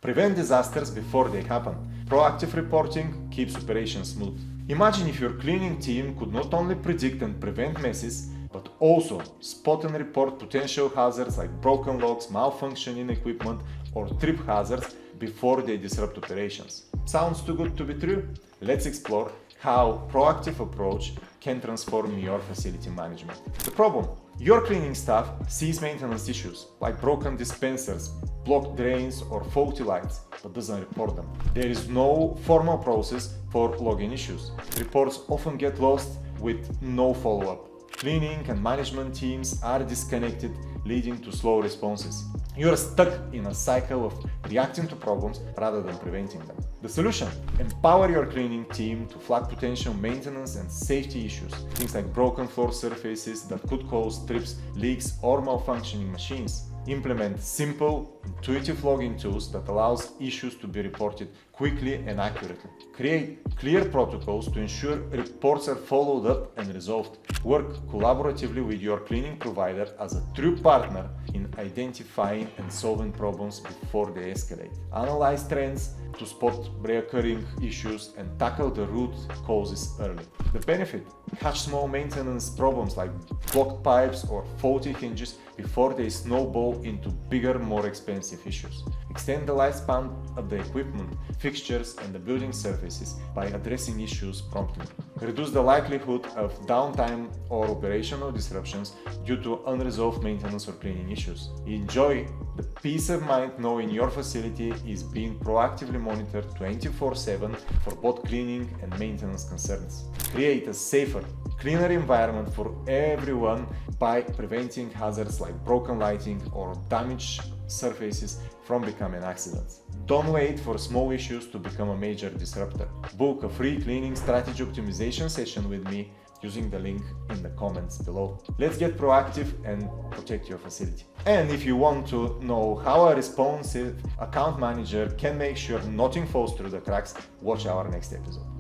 Prevent disasters before they happen. Proactive reporting keeps operations smooth. Imagine if your cleaning team could not only predict and prevent messes, but also spot and report potential hazards like broken locks, malfunctioning equipment, or trip hazards before they disrupt operations. Sounds too good to be true? Let's explore how proactive approach can transform your facility management. The problem: your cleaning staff sees maintenance issues like broken dispensers, blocked drains, or faulty lights, but doesn't report them. There is no formal process for logging issues. Reports often get lost with no follow-up. Cleaning and management teams are disconnected, leading to slow responses. You are stuck in a cycle of reacting to problems rather than preventing them. The solution: empower your cleaning team to flag potential maintenance and safety issues, things like broken floor surfaces that could cause trips, leaks, or malfunctioning machines. Implement simple, intuitive logging tools that allows issues to be reported quickly and accurately. Create clear protocols to ensure reports are followed up and resolved. Work collaboratively with your cleaning provider as a true partner in identifying and solving problems before they escalate. Analyze trends to spot recurring issues and tackle the root causes early. The benefit: catch small maintenance problems like blocked pipes or faulty hinges before they snowball into bigger, more expensive issues. Extend the lifespan of the equipment, fixtures, and the building surfaces by addressing issues promptly. Reduce the likelihood of downtime or operational disruptions due to unresolved maintenance or cleaning issues. Enjoy the peace of mind knowing your facility is being proactively monitored 24/7 for both cleaning and maintenance concerns. Create a safer, cleaner environment for everyone by preventing hazards like broken lighting or damaged surfaces from becoming accidents. Don't wait for small issues to become a major disruptor. Book a free cleaning strategy optimization session with me using the link in the comments below. Let's get proactive and protect your facility. And if you want to know how a responsive account manager can make sure nothing falls through the cracks, watch our next episode.